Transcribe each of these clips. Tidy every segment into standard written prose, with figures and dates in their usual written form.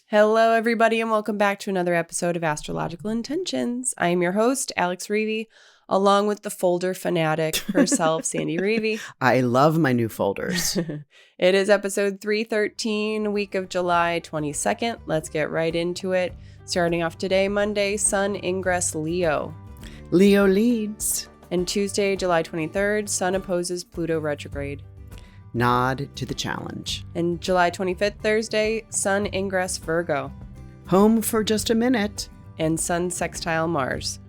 Hello, everybody, and welcome back to another episode of Astrological Intentions. I am your host, Alex Reevy, along with the folder fanatic herself, Sandy Reevy. I love my new folders. It is episode 313, week of July 22nd. Let's get right into it. Starting off today, Monday, Sun ingress Leo. Leo leads. And Tuesday, July 23rd, Sun opposes Pluto retrograde. Nod to the challenge. And July 25th, Thursday, Sun ingress Virgo. Home for just a minute. And Sun sextile Mars.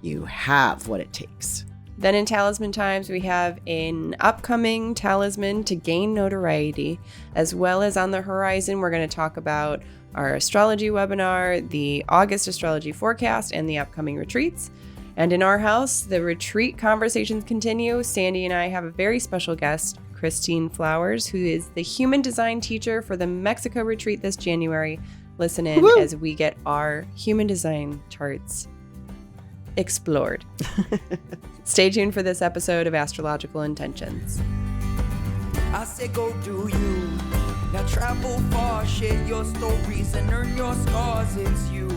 You have what it takes. Then in Talisman times, we have an upcoming talisman to gain notoriety, as well as on the horizon, we're going to talk about our astrology webinar, the August astrology forecast, and the upcoming retreats. And in our house, the retreat conversations continue. Sandy and I have a very special guest, Christine Flowers, who is the human design teacher for the Mexico retreat this January. Listen in Woo-hoo! As we get our human design charts explored. Stay tuned for this episode of Astrological Intentions. I say go do you. Now travel far, share your stories and earn your scars. It's you.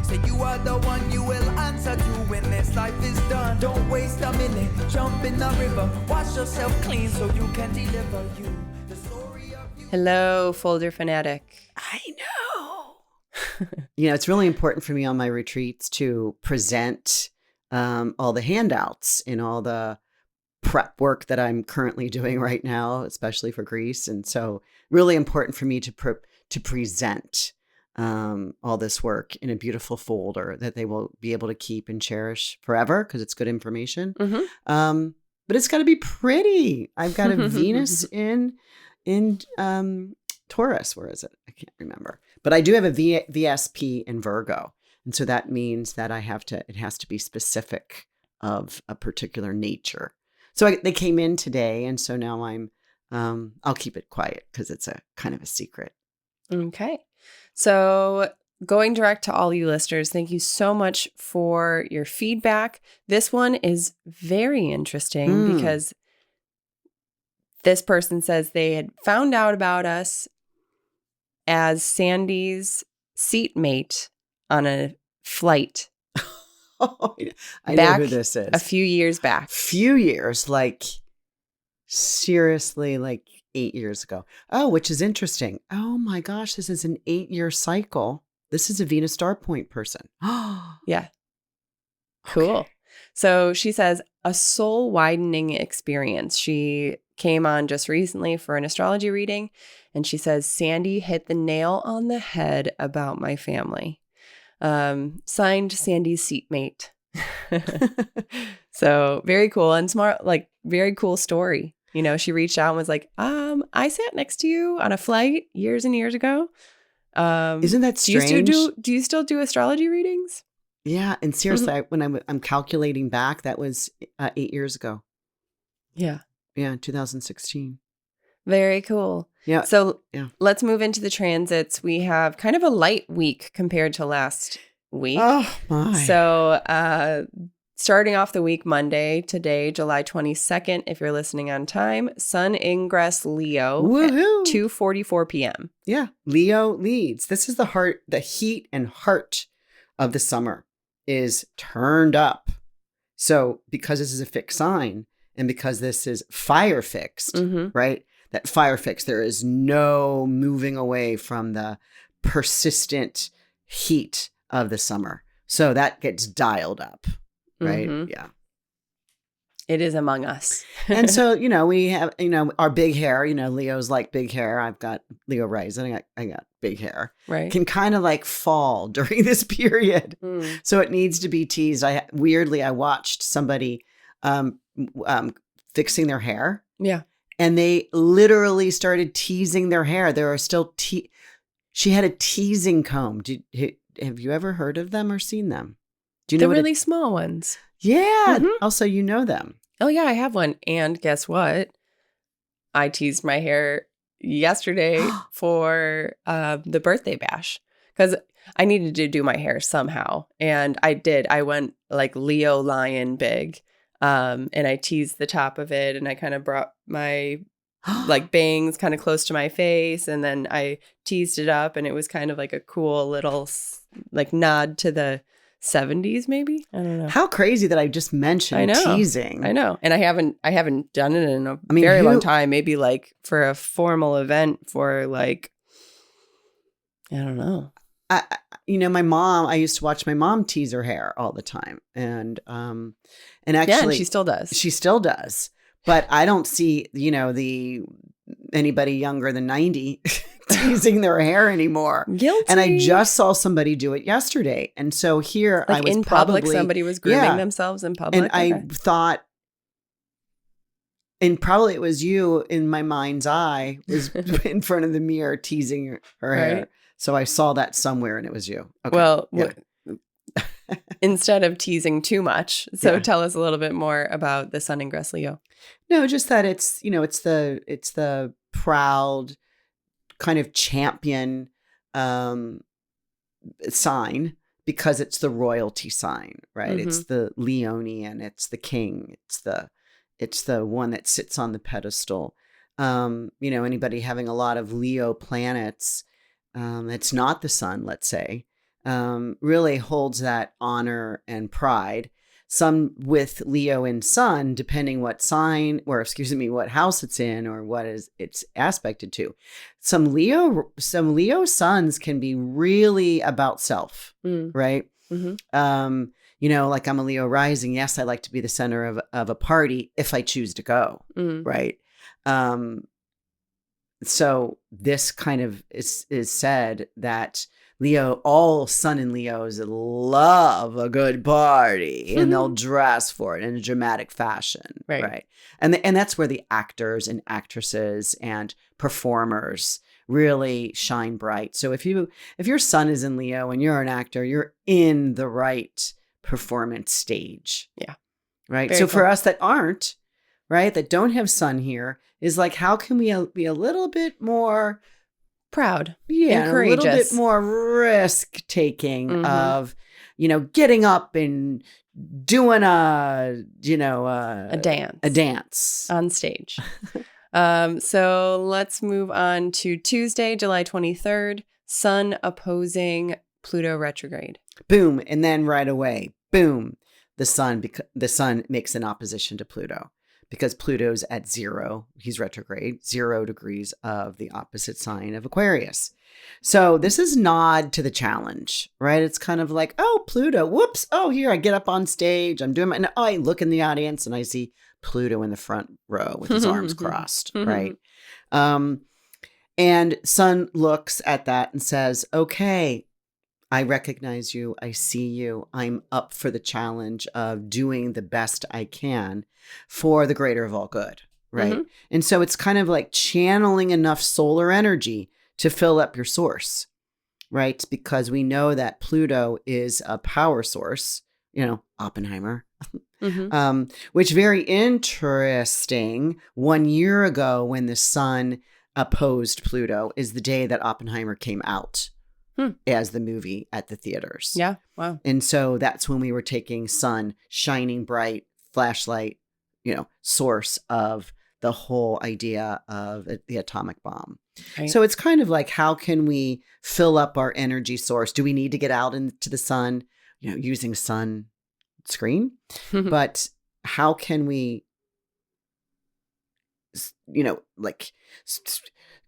Say you are the one you will answer to when this life is done. Don't waste a minute, jump in the river. Wash yourself clean so you can deliver you. The story of you. Hello, folder fanatic. I know. It's really important for me on my retreats to present all the handouts and all the prep work that I'm currently doing right now, especially for Greece. And so really important for me to present all this work in a beautiful folder that they will be able to keep and cherish forever because it's good information. Mm-hmm. But it's got to be pretty. I've got a Venus in Taurus. Where is it? I can't remember. But I do have a VSP in Virgo. And so that means that it has to be specific of a particular nature. So they came in today. And so now I'll keep it quiet because it's a kind of a secret. Okay. So going direct to all you listeners, thank you so much for your feedback. This one is very interesting because this person says they had found out about us as Sandy's seatmate on a flight. I know who this is. A few years back. Few years, seriously, 8 years ago. Oh, which is interesting. Oh my gosh, this is an 8-year cycle. This is a Venus star point person. Yeah. Cool. Okay. So she says, a soul widening experience. She came on just recently for an astrology reading, and she says, Sandy hit the nail on the head about my family. Signed Sandy's seatmate. So very cool and smart, very cool story. She reached out and was like, I sat next to you on a flight years and years ago. Isn't that strange? Do you still do astrology readings? Yeah. And seriously, when I'm calculating back, that was 8 years ago. Yeah. Yeah. 2016. Very cool. Yeah. So let's move into the transits. We have kind of a light week compared to last week. Oh my. So, starting off the week Monday, today, July 22nd, if you're listening on time, Sun ingress Leo Woohoo! At 2:44 p.m. Yeah, Leo leads. This is the heat and heart of the summer is turned up. So because this is a fixed sign and because this is fire fixed, right? That fire fixed, there is no moving away from the persistent heat of the summer. So that gets dialed up. Right. Mm-hmm. Yeah. It is among us. And so, we have, our big hair, Leo's like big hair. I've got Leo rising. I got big hair. Right. Can kind of fall during this period. So it needs to be teased. I watched somebody fixing their hair. Yeah. And they literally started teasing their hair. There are still she had a teasing comb. Have you ever heard of them or seen them? Do you know the really small ones? Yeah. Mm-hmm. Also, you know them. Oh, yeah, I have one. And guess what? I teased my hair yesterday for the birthday bash because I needed to do my hair somehow. And I did. I went Leo lion big. And I teased the top of it and I kind of brought my like bangs kind of close to my face, and then I teased it up, and it was kind of like a cool little like nod to the 70s, maybe. I don't know. How crazy that I just mentioned teasing. I know, and I haven't done it in a very long time. Maybe like for a formal event for like, I don't know. My mom. I used to watch my mom tease her hair all the time, and actually, and she still does. She still does. But I don't see, anybody younger than 90 teasing their hair anymore. Guilty. And I just saw somebody do it yesterday. And so here like I was in public, somebody was grooming themselves in public. And I thought, and probably it was you in my mind's eye, was in front of the mirror teasing her hair. So I saw that somewhere and it was you. Okay. Well, instead of teasing too much. So tell us a little bit more about the Sun ingress Leo. No, just that it's the proud kind of champion sign, because it's the royalty sign, right? Mm-hmm. It's the Leonian, it's the king, it's the one that sits on the pedestal. Anybody having a lot of Leo planets, it's not the sun, let's say, really holds that honor and pride. Some with Leo and Sun, depending what what house it's in or what is it's aspected to. Some Leo suns can be really about self, right? Mm-hmm. Like I'm a Leo rising. Yes, I like to be the center of a party if I choose to go, right? So this kind of is said that all Sun and Leos love a good party, and they'll dress for it in a dramatic fashion, right? And that's where the actors and actresses and performers really shine bright. So if your Sun is in Leo and you're an actor, you're in the right performance stage, right? Very so cool. For us that aren't, right, that don't have Sun here, is like, how can we be a little bit more proud, and courageous, a little bit more risk taking of, getting up and doing a dance on stage. So let's move on to Tuesday, July 23rd, Sun opposing Pluto retrograde. Boom. And then right away, boom, the sun makes an opposition to Pluto. Because Pluto's at 0, he's retrograde, 0 degrees of the opposite sign of Aquarius. So this is nod to the challenge, right? It's kind of like, oh, Pluto, whoops. Oh, here I get up on stage. I'm doing I look in the audience and I see Pluto in the front row with his arms crossed, right? And Sun looks at that and says, okay, I recognize you. I see you. I'm up for the challenge of doing the best I can for the greater of all good, right? Mm-hmm. And so it's kind of like channeling enough solar energy to fill up your source, right? Because we know that Pluto is a power source, Oppenheimer, which very interesting. 1 year ago when the Sun opposed Pluto is the day that Oppenheimer came out. As the movie at the theaters. Yeah. Wow. And so that's when we were taking Sun, shining bright, flashlight, source of the whole idea of the atomic bomb. Right. So it's kind of like, how can we fill up our energy source? Do we need to get out into the sun, using sun screen? But how can we,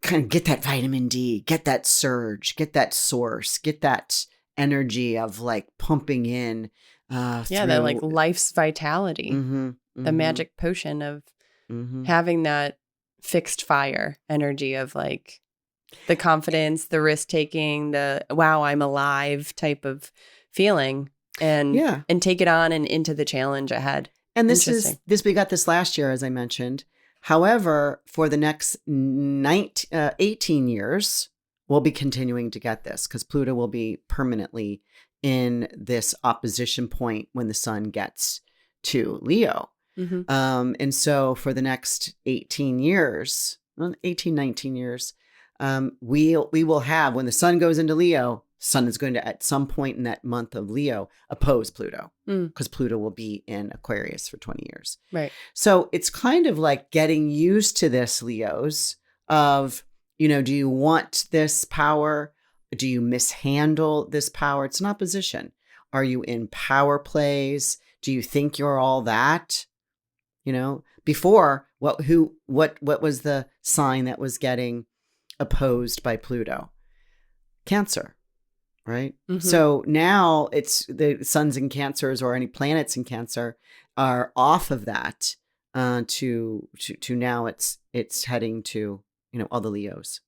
kind of get that vitamin D, get that surge, get that source, get that energy of like pumping in. That like life's vitality, the magic potion of having that fixed fire energy of like the confidence, the risk taking, the wow, I'm alive type of feeling, and take it on and into the challenge ahead. And we got this last year, as I mentioned. However, for the next 18 years, we'll be continuing to get this because Pluto will be permanently in this opposition point when the Sun gets to Leo. And so for the next 19 years, we will have, when the Sun goes into Leo, Sun is going to, at some point in that month of Leo, oppose Pluto because Pluto will be in Aquarius for 20 years. Right. So it's kind of like getting used to this, Leos, of, do you want this power? Do you mishandle this power? It's an opposition. Are you in power plays? Do you think you're all that? Before, what was the sign that was getting opposed by Pluto? Cancer, right? Mm-hmm. So now it's the suns in Cancers or any planets in Cancer are off of that to now it's heading to, all the Leos.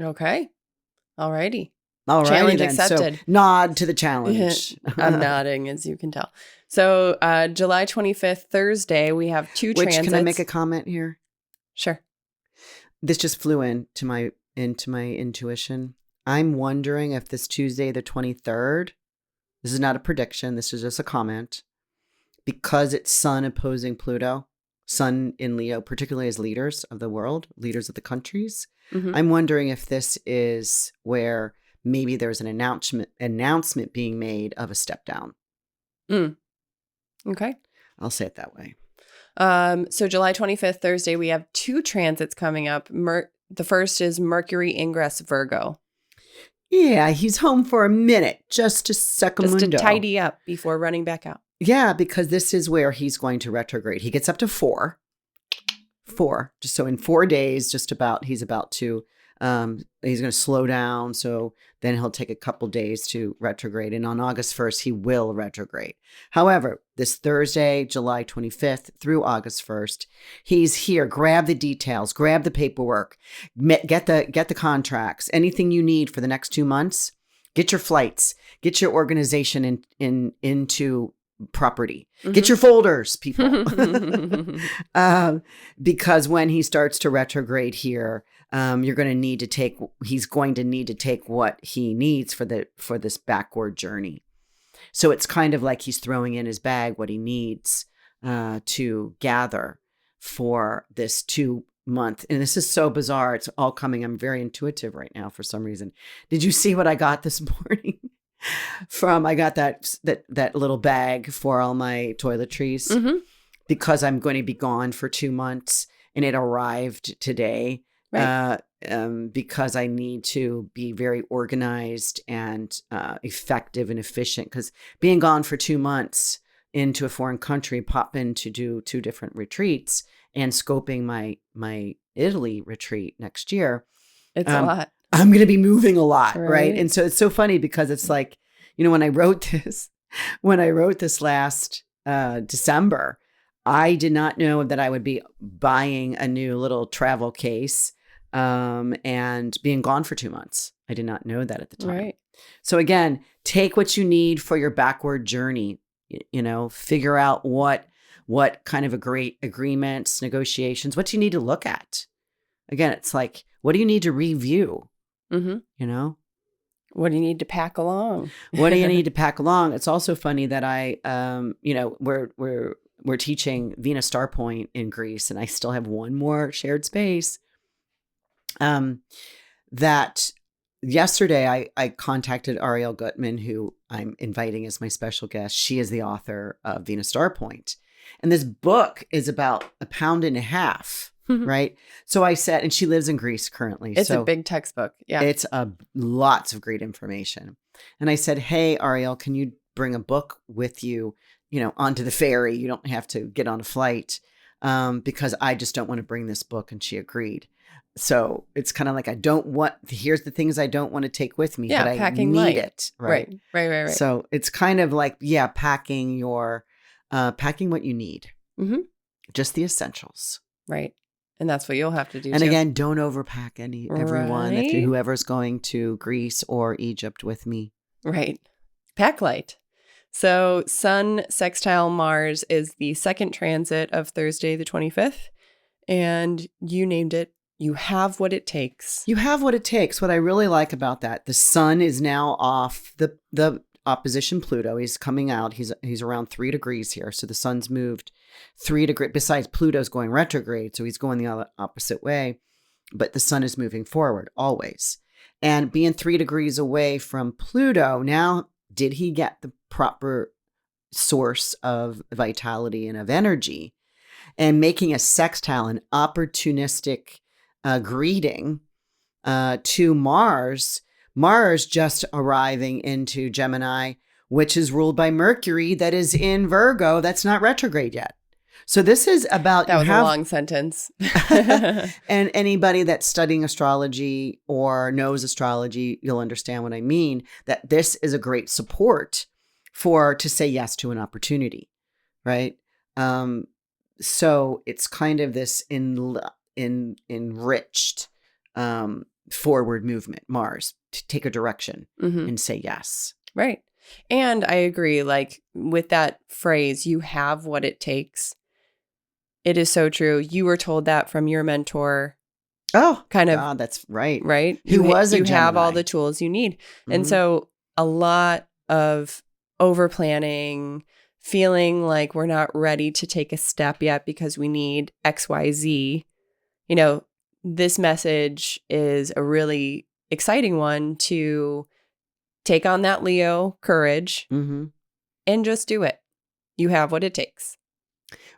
Okay. All righty. Challenge then. Accepted. So nod to the challenge. I'm nodding, as you can tell. So July 25th, Thursday, we have two transits. Can I make a comment here? Sure. This just flew into my intuition. I'm wondering if this Tuesday, the 23rd, this is not a prediction, this is just a comment, because it's Sun opposing Pluto, Sun in Leo, particularly as leaders of the world, leaders of the countries. Mm-hmm. I'm wondering if this is where maybe there's an announcement being made of a step down. Okay. I'll say it that way. So July 25th, Thursday, we have two transits coming up. The first is Mercury ingress Virgo. Yeah, he's home for a minute, just a second. Just to tidy up before running back out. Yeah, because this is where he's going to retrograde. He gets up to 4. Just so in 4 days, he's about to, he's going to slow down. So then he'll take a couple days to retrograde. And on August 1st, he will retrograde. However, this Thursday, July 25th through August 1st, he's here. Grab the details, grab the paperwork, get the contracts, anything you need for the next 2 months. Get your flights, get your organization into property. Mm-hmm. Get your folders, people. Because when he starts to retrograde here, he's going to need to take what he needs for this backward journey. So it's kind of like he's throwing in his bag what he needs to gather for this 2 month. And this is so bizarre. It's all coming. I'm very intuitive right now for some reason. Did you see what I got this morning? I got that little bag for all my toiletries because I'm going to be gone for 2 months, and it arrived today. Right. Because I need to be very organized and effective and efficient, because being gone for 2 months into a foreign country, pop in to do 2 different retreats and scoping my Italy retreat next year. It's a lot. I'm going to be moving a lot. Right. And so it's so funny because it's like, when I wrote this last December, I did not know that I would be buying a new little travel case and being gone for 2 months. I did not know that at the time. Right. So again, take what you need for your backward journey, figure out what kind of a great agreements, negotiations, what do you need to look at? Again, it's like, what do you need to review? Mm-hmm. What do you need to pack along? What do you need to pack along? It's also funny that we're teaching Venus Star Point in Greece, and I still have one more shared space. That yesterday I contacted Ariel Gutman, who I'm inviting as my special guest. She is the author of Venus Star Point. And this book is about 1.5 pounds, right? So I said, and she lives in Greece currently. It's a big textbook. Yeah. It's lots of great information. And I said, hey, Ariel, can you bring a book with you, onto the ferry? You don't have to get on a flight because I just don't want to bring this book. And she agreed. So it's kind of like, here's the things I don't want to take with me, but I need light. It. Right. So it's kind of like, packing what you need, just the essentials. Right. And that's what you'll have to do. And again, don't overpack everyone, whoever's going to Greece or Egypt with me. Right. Pack light. So Sun sextile Mars is the second transit of Thursday, the 25th. And you named it. You have what it takes. You have what it takes. What I really like about that, the Sun is now off the opposition Pluto. He's coming out. He's around 3 degrees here. So the Sun's moved 3 degrees. Besides, Pluto's going retrograde, so he's going the opposite way. But the Sun is moving forward always. And being 3 degrees away from Pluto, now did he get the proper source of vitality and of energy? And making a sextile, an opportunistic greeting to Mars. Mars just arriving into Gemini, which is ruled by Mercury, that is in Virgo, that's not retrograde yet. So this is about... That was a long sentence. And anybody that's studying astrology or knows astrology, you'll understand what I mean, that this is a great support to say yes to an opportunity, right? So it's kind of this enriched forward movement, Mars, to take a direction and say yes. Right. And I agree, like with that phrase, you have what it takes. It is so true. You were told that from your mentor. Oh, kind of. God, that's right. Right. You have all the tools you need. And so a lot of over planning, feeling like we're not ready to take a step yet because we need XYZ. You know, this message is a really exciting one to take on that Leo courage and just do it. You have what it takes.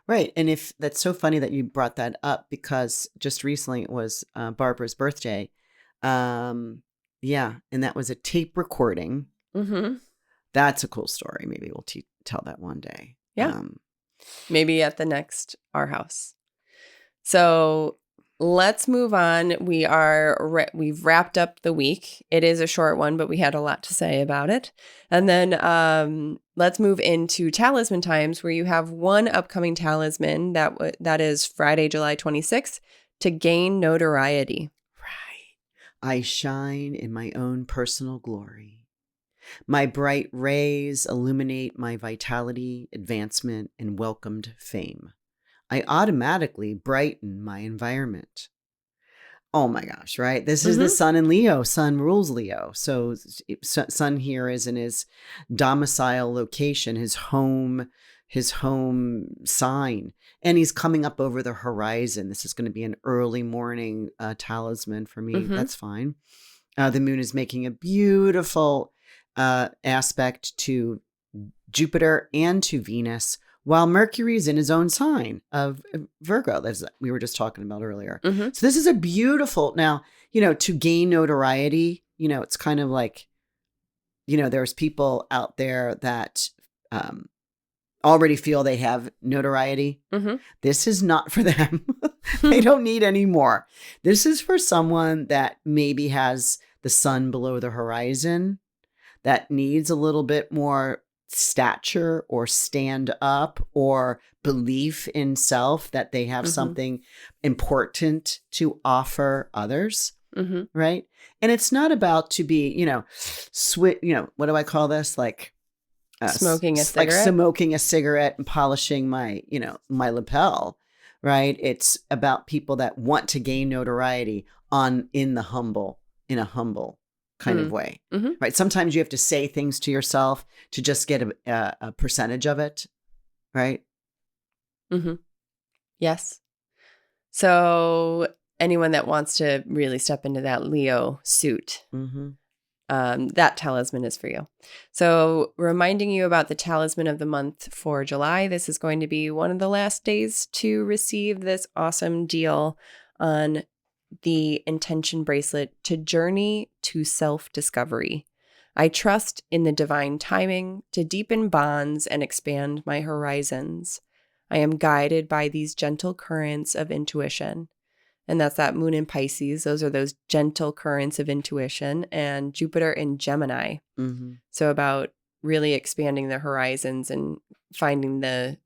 Right. And if that's so funny that you brought that up, because just recently it was Barbara's birthday. Yeah. And that was a tape recording. That's a cool story. Maybe we'll tell that one day. Yeah. Maybe at the next Our House. So let's move on. We've wrapped up the week. It is a short one, but we had a lot to say about it. And then let's move into talisman times, where you have one upcoming talisman that is Friday, July 26th, to gain notoriety. Right. I shine in my own personal glory. My bright rays illuminate my vitality, advancement, and welcomed fame. I automatically brighten my environment. Oh my gosh, right? This is the sun in Leo. Sun rules Leo. So sun here is in his domicile location, his home sign. And he's coming up over the horizon. This is going to be an early morning talisman for me. That's fine. The moon is making a beautiful aspect to Jupiter and to Venus, while Mercury's in his own sign of Virgo, that we were just talking about earlier. So this is a beautiful, now, to gain notoriety, it's kind of like, there's people out there that already feel they have notoriety. This is not for them. They don't need any more. This is for someone that maybe has the sun below the horizon, that needs a little bit more stature or stand up or belief in self, that they have something important to offer others. Right. And it's not about to be, what do I call this? Like smoking a cigarette, like smoking a cigarette and polishing my, my lapel. Right. It's about people that want to gain notoriety in a humble kind of way, right? Sometimes you have to say things to yourself to just get a percentage of it, right? Yes. So anyone that wants to really step into that Leo suit, that talisman is for you. So reminding you about the talisman of the month for July, this is going to be one of the last days to receive this awesome deal on the intention bracelet to journey to self-discovery. I trust in the divine timing to deepen bonds and expand my horizons. I am guided by these gentle currents of intuition. And that's that moon in Pisces. Those are those gentle currents of intuition, and Jupiter in Gemini. So about really expanding the horizons and finding the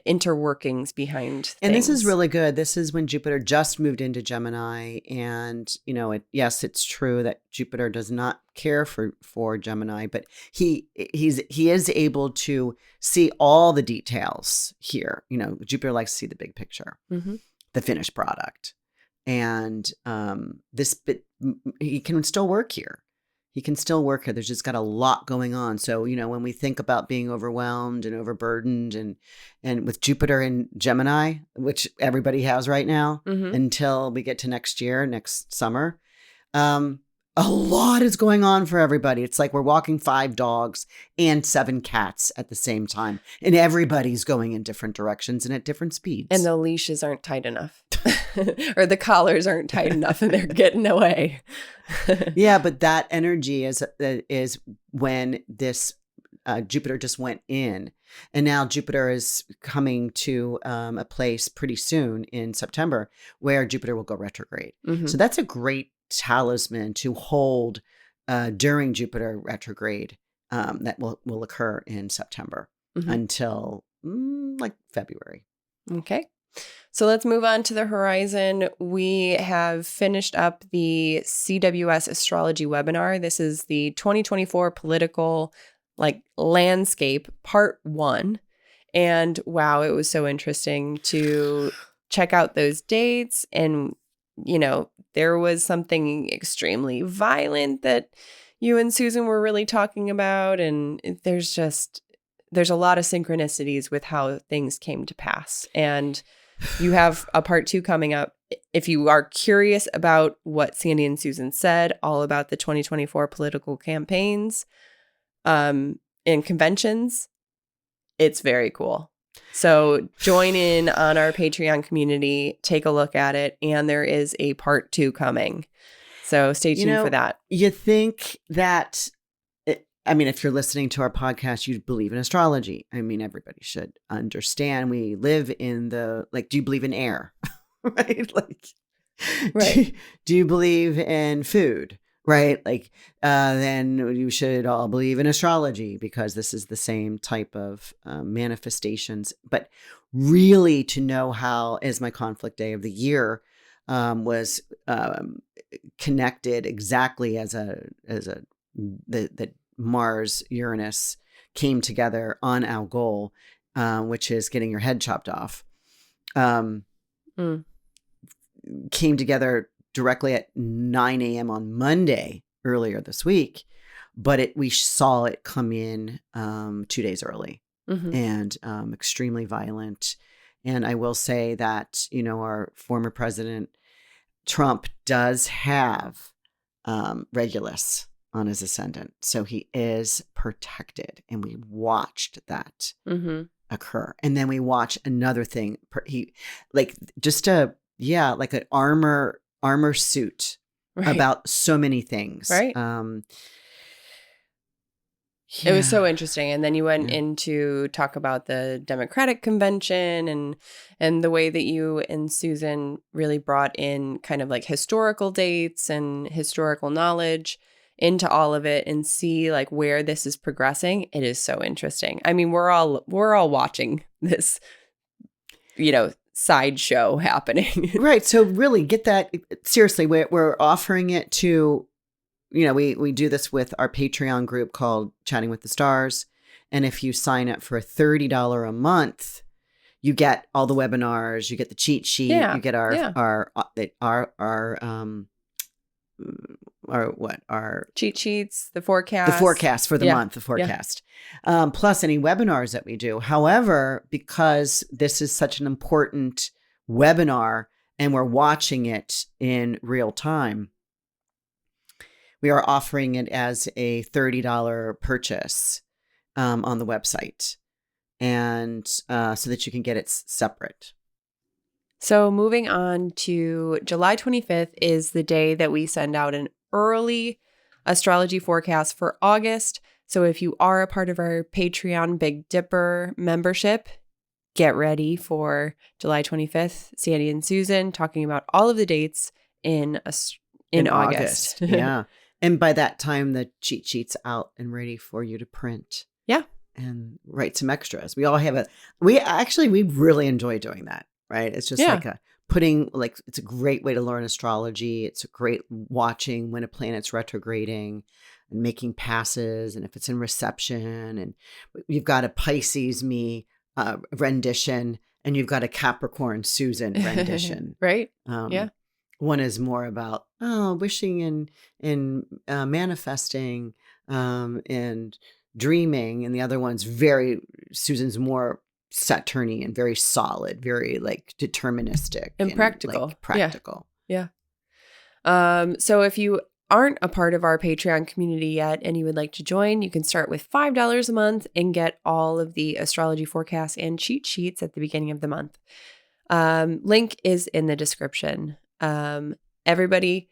interworkings behind things. And this is really good. This is when Jupiter just moved into Gemini. And, yes, it's true that Jupiter does not care for Gemini, but he is able to see all the details here. Jupiter likes to see the big picture, the finished product. And he can still work here. There's just got a lot going on. So, when we think about being overwhelmed and overburdened and with Jupiter in Gemini, which everybody has right now until we get to next summer, a lot is going on for everybody. It's like we're walking 5 dogs and 7 cats at the same time. And everybody's going in different directions and at different speeds. And the leashes aren't tight enough. Or the collars aren't tight enough and they're getting away. Yeah, but that energy is when this Jupiter just went in. And now Jupiter is coming to a place pretty soon in September where Jupiter will go retrograde. Mm-hmm. So that's a great talisman to hold during Jupiter retrograde that will occur in September until like February. Okay. So let's move on to the horizon. We have finished up the CWS Astrology webinar. This is the 2024 political landscape part 1. And wow, it was so interesting to check out those dates. And, there was something extremely violent that you and Susan were really talking about. And there's a lot of synchronicities with how things came to pass. And you have a part 2 coming up. If you are curious about what Sandy and Susan said, all about the 2024 political campaigns and conventions, it's very cool. So join in on our Patreon community, take a look at it, and there is a part 2 coming. So stay tuned for that. You think that, if you're listening to our podcast, you believe in astrology. Everybody should understand we live in do you believe in air? Right? Right. Do you believe in food? Right? Then you should all believe in astrology because this is the same type of manifestations. But really to know how, as my conflict day of the year was connected exactly as that Mars Uranus came together on our goal, which is getting your head chopped off, came together directly at 9 a.m. on Monday earlier this week, but we saw it come in 2 days early and extremely violent. And I will say that, our former president Trump does have Regulus on his ascendant. So he is protected. And we watched that occur. And then we watch another thing. An armor suit about so many things. Right. It was so interesting. And then you went into talk about the Democratic convention and the way that you and Susan really brought in kind of historical dates and historical knowledge into all of it and see where this is progressing. It is so interesting. We're all watching this, sideshow happening. Right. So really get that seriously. We're offering it to, we do this with our Patreon group called Chatting with the Stars. And if you sign up for $30 a month, you get all the webinars, you get the cheat sheet, you get our cheat sheets, the forecast for the month, the forecast, plus any webinars that we do. However, because this is such an important webinar and we're watching it in real time, we are offering it as a $30 purchase on the website, and so that you can get it separate. So moving on to July 25th is the day that we send out an early astrology forecast for August. So if you are a part of our Patreon Big Dipper membership, get ready for July 25th, Sandy and Susan talking about all of the dates in August. Yeah. And by that time, the cheat sheet's out and ready for you to print. Yeah. And write some extras. We really enjoy doing that. Right. It's just it's a great way to learn astrology. It's a great watching when a planet's retrograding and making passes. And if it's in reception, and you've got a Pisces me rendition and you've got a Capricorn Susan rendition. Right. One is more about, wishing and manifesting and dreaming. And the other one's Susan's more Saturnian, very solid, very deterministic and practical. Practical. Yeah. So if you aren't a part of our Patreon community yet and you would like to join, you can start with $5 a month and get all of the astrology forecasts and cheat sheets at the beginning of the month. Link is in the description. Everybody,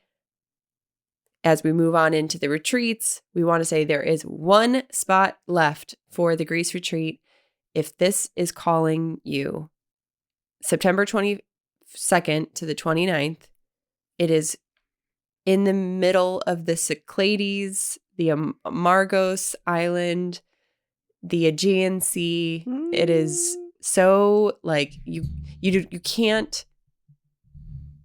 as we move on into the retreats, we want to say there is one spot left for the Greece retreat. If this is calling you, September 22nd to the 29th, it is in the middle of the Cyclades, the Amorgos Island, the Aegean Sea. It is so like you can't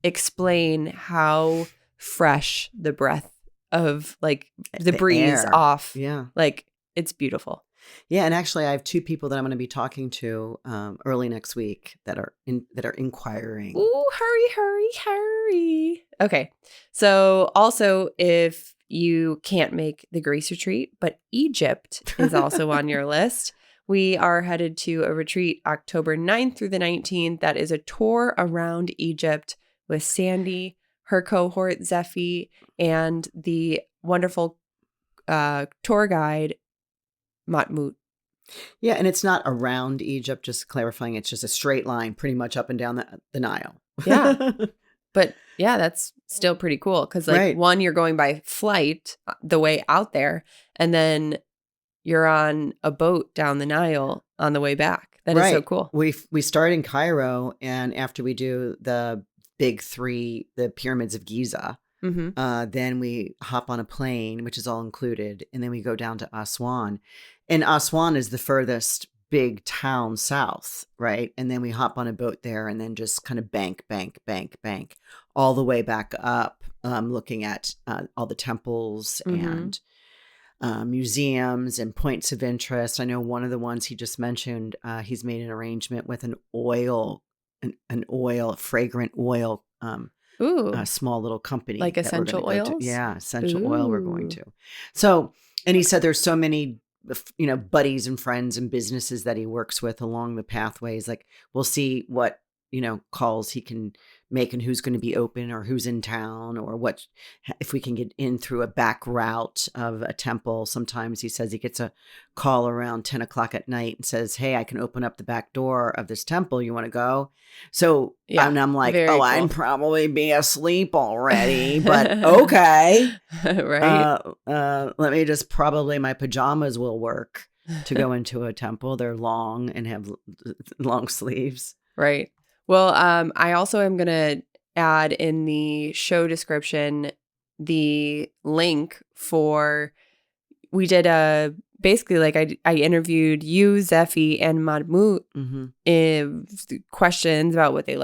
explain how fresh the breath of like the breeze air. off. Yeah. Like it's beautiful. Yeah, and actually, I have two people that I'm going to be talking to early next week that are inquiring. Ooh, hurry. Okay. So also, if you can't make the Greece retreat, but Egypt is also on your list, we are headed to a retreat October 9th through the 19th. That is a tour around Egypt with Sandy, her cohort, Zephy, and the wonderful tour guide, Matmut. Yeah, and it's not around Egypt, just clarifying, it's just a straight line pretty much up and down the Nile. Yeah. But yeah, that's still pretty cool because like Right. one, you're going by flight the way out there, and then you're on a boat down the Nile on the way back. That is so cool. We start in Cairo, and after we do the big three, the pyramids of Giza, then we hop on a plane, which is all included, and then we go down to Aswan. And Aswan is the furthest big town south, right? And then we hop on a boat there and then just kind of bank all the way back up, looking at all the temples and museums and points of interest. I know one of the ones he just mentioned, he's made an arrangement with an fragrant oil, a small little company. Like essential oils? Yeah, essential oil we're going to. So, and he said there's so many, buddies and friends and businesses that he works with along the pathways. Like we'll see what, calls he can make and who's going to be open or who's in town or what, if we can get in through a back route of a temple. Sometimes he says he gets a call around 10 o'clock at night and says, hey, I can open up the back door of this temple. You want to go? So and I'm like, cool. I'd probably be asleep already, but okay. Right. Let me just, probably my pajamas will work to go into a temple. They're long and have long sleeves. Right. Well, I also am going to add in the show description the link for, we did basically like I interviewed you, Zephy, and Mahmoud questions about what they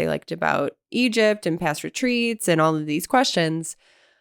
liked about Egypt and past retreats and all of these questions.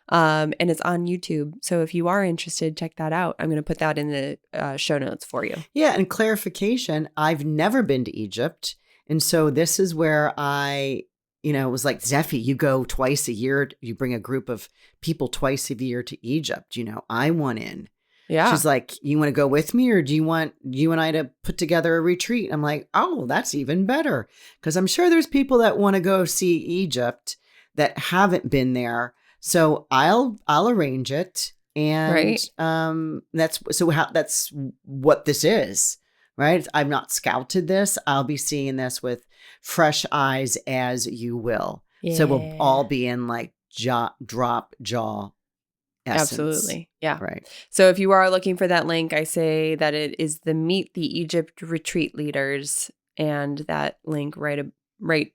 And it's on YouTube. So if you are interested, check that out. I'm going to put that in the show notes for you. Yeah. And clarification, I've never been to Egypt. And so this is where it was like, Zephy, you go twice a year. You bring a group of people twice a year to Egypt. I want in. Yeah. She's like, you want to go with me or do you want you and I to put together a retreat? I'm like, oh, that's even better. Because I'm sure there's people that want to go see Egypt that haven't been there. So I'll arrange it. And that's what this is. Right? I've not scouted this. I'll be seeing this with fresh eyes as you will. Yeah. So we'll all be in like drop jaw essence. Absolutely. Yeah. Right. So if you are looking for that link, I say that it is the Meet the Egypt Retreat Leaders. And that link right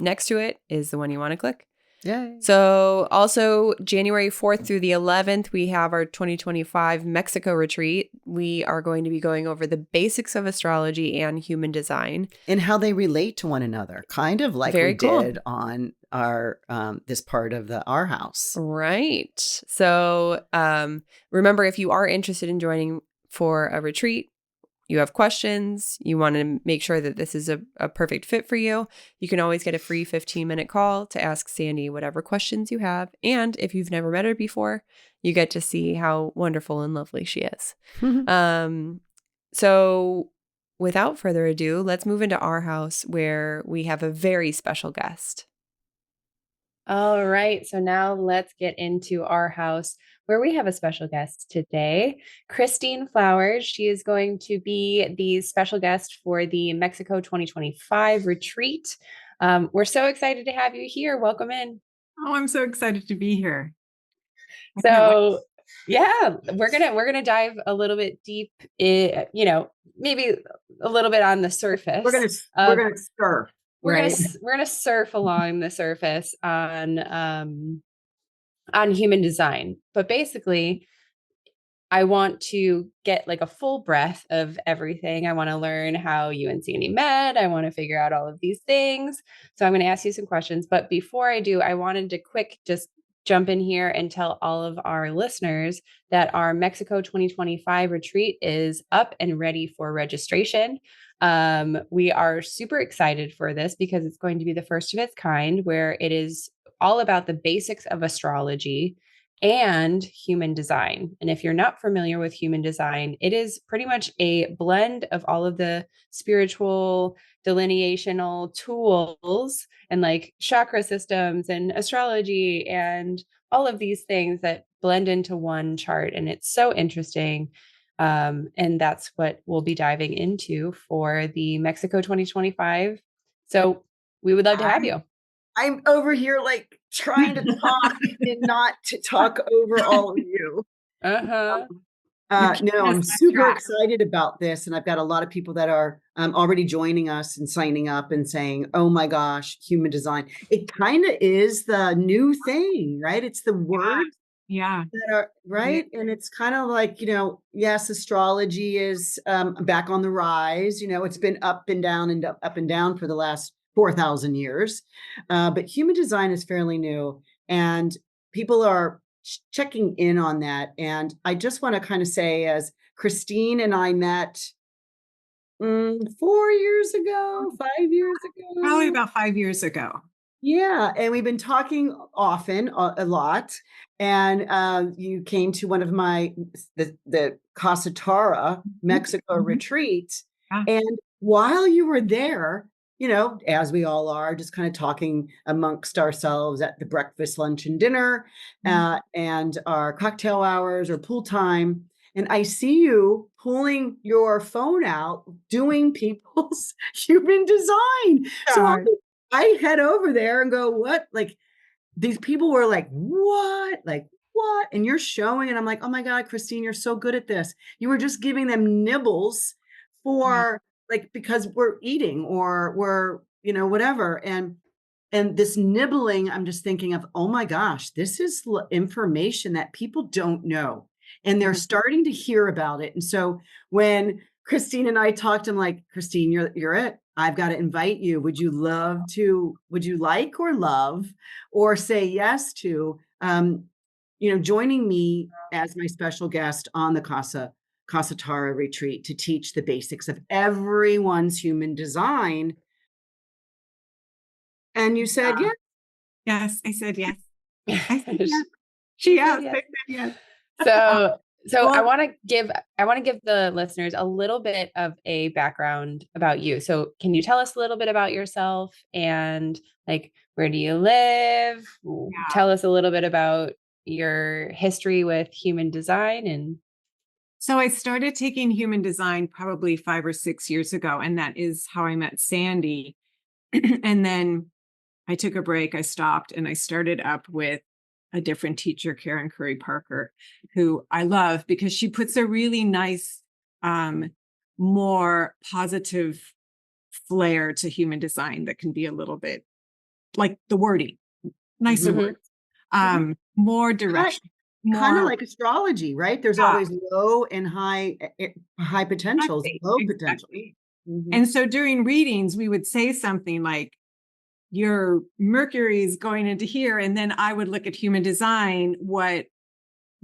next to it is the one you want to click. Yeah. So also January 4th through the 11th, we have our 2025 Mexico retreat. We are going to be going over the basics of astrology and human design. And how they relate to one another, kind of like we did on our this part of our house. Right. So remember, if you are interested in joining for a retreat, you have questions, you want to make sure that this is a perfect fit for you, you can always get a free 15-minute call to ask Sandy whatever questions you have. And if you've never met her before, you get to see how wonderful and lovely she is. So without further ado, let's move into our house where we have a very special guest. All right. So now let's get into our house where we have a special guest today, Christine Flowers. She is going to be the special guest for the Mexico 2025 retreat. We're so excited to have you here. Welcome in. Oh, I'm so excited to be here. So yeah, we're gonna dive a little bit deep, maybe a little bit on the surface. We're gonna surf. We're right? we're gonna surf along the surface on human design. But basically, I want to get like a full breath of everything. I want to learn how you and Sandy met. I want to figure out all of these things. So I'm going to ask you some questions. But before I do, I wanted to just jump in here and tell all of our listeners that our Mexico 2025 retreat is up and ready for registration. We are super excited for this because it's going to be the first of its kind, where it is all about the basics of astrology and human design. And if you're not familiar with human design, it is pretty much a blend of all of the spiritual delineational tools and like chakra systems and astrology and all of these things that blend into one chart. And it's so interesting. And that's what we'll be diving into for the Mexico 2025. So we would love to have you. I'm over here like trying to talk and not to talk over all of you. Uh-huh. No, I'm super excited about this. And I've got a lot of people that are already joining us and signing up and saying, oh my gosh, human design. It kind of is the new thing, right? It's the words Yeah. that are right. And it's kind of like, yes, astrology is back on the rise. It's been up and down and up and down for the last 4,000 years. But human design is fairly new, and people are checking in on that. And I just want to kind of say, as Christine and I met 4 years ago, 5 years ago, Probably about 5 years ago. Yeah. And we've been talking often, a lot. And you came to one of the Casa Tara, Mexico retreat. Yeah. And while you were there, as we all are, just kind of talking amongst ourselves at the breakfast, lunch, and dinner, and our cocktail hours or pool time. And I see you pulling your phone out, doing people's human design. So I head over there and go, what? Like, these people were like, what? Like, what? And you're showing, and I'm like, oh my God, Christine, you're so good at this. You were just giving them nibbles for because we're eating or we're, whatever. And this nibbling, I'm just thinking of, oh my gosh, this is information that people don't know. And they're starting to hear about it. And so when Christine and I talked, I'm like, Christine, you're it. I've got to invite you. Would you like or love or say yes to, joining me as my special guest on the Casa Tara retreat to teach the basics of everyone's human design? And you said yes. Yes, I said yes. I said yes. yes. I said yes. So I want to give the listeners a little bit of a background about you. So can you tell us a little bit about yourself and like, where do you live? Yeah. Tell us a little bit about your history with human design. And so I started taking human design probably 5 or 6 years ago, and that is how I met Sandy. And then I took a break, I stopped, and I started up with a different teacher, Karen Curry Parker, who I love because she puts a really nice, more positive flair to human design that can be a little bit like the wording, nicer words, more direction. Kind of like astrology, right? There's always low and high potentials, low potential. And so during readings, we would say something like, your Mercury is going into here. And then I would look at human design, what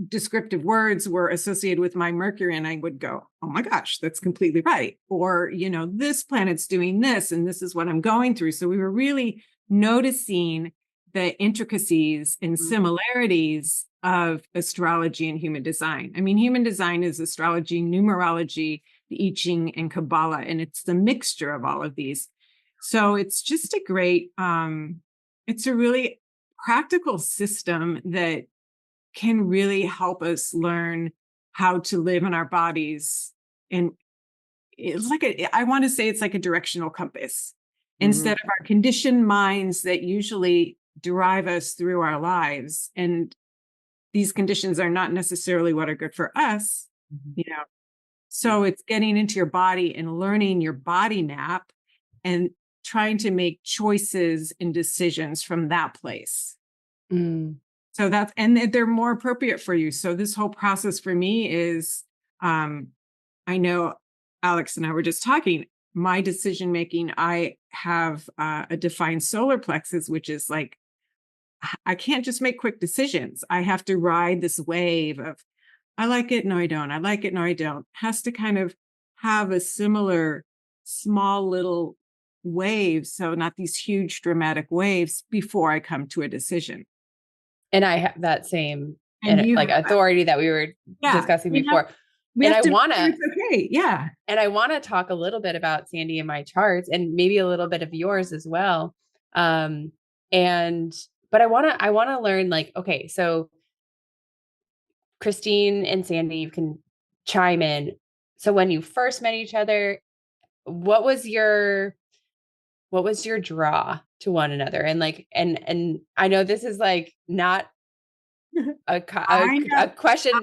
descriptive words were associated with my Mercury. And I would go, oh my gosh, that's completely right. Or, this planet's doing this, and this is what I'm going through. So we were really noticing the intricacies and similarities of astrology and human design. I mean, human design is astrology, numerology, the I Ching, and Kabbalah, and it's the mixture of all of these. So it's just a great, it's a really practical system that can really help us learn how to live in our bodies. And it's like I want to say it's like a directional compass instead of our conditioned minds that usually drive us through our lives. And these conditions are not necessarily what are good for us, you know. So it's getting into your body and learning your body map and trying to make choices and decisions from that place. So that's, and they're more appropriate for you. So this whole process for me is, I know Alex and I were just talking, my decision making, I have a defined solar plexus, which is like, I can't just make quick decisions. I have to ride this wave of, I like it, no, I don't. I like it, no, I don't. Has to kind of have a similar small little waves. So not these huge dramatic waves before I come to a decision. And I have that same And you like have that. authority that we were discussing before. And I want to, okay. Yeah. and I want to talk a little bit about Sandy and my charts and maybe a little bit of yours as well. But I want to learn, like, okay, so Christine and Sandy, you can chime in. So when you first met each other, what was your draw to one another? And like, and I know this is like not a question. I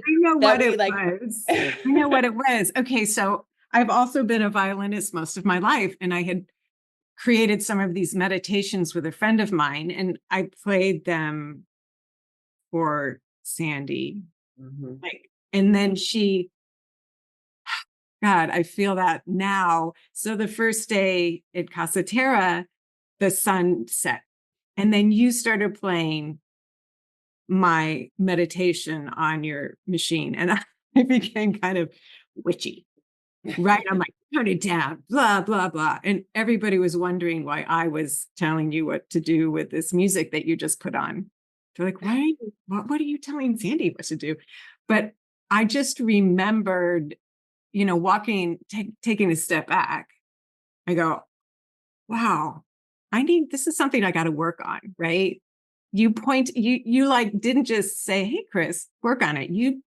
know that what we it like. was. I know what it was. Okay. So I've also been a violinist most of my life, and I had created some of these meditations with a friend of mine, and I played them for Sandy. Like, and then she, God, I feel that now. So the first day at Casa Terra, the sun set, and then you started playing my meditation on your machine, and I became kind of witchy, right? I'm like, turn it down, blah, blah, blah. And everybody was wondering why I was telling you what to do with this music that you just put on. They're like, what are you telling Sandy what to do? But I just remembered, you know, taking a step back. I go, wow, this is something I got to work on, right? You like didn't just say, hey, Chris, work on it. You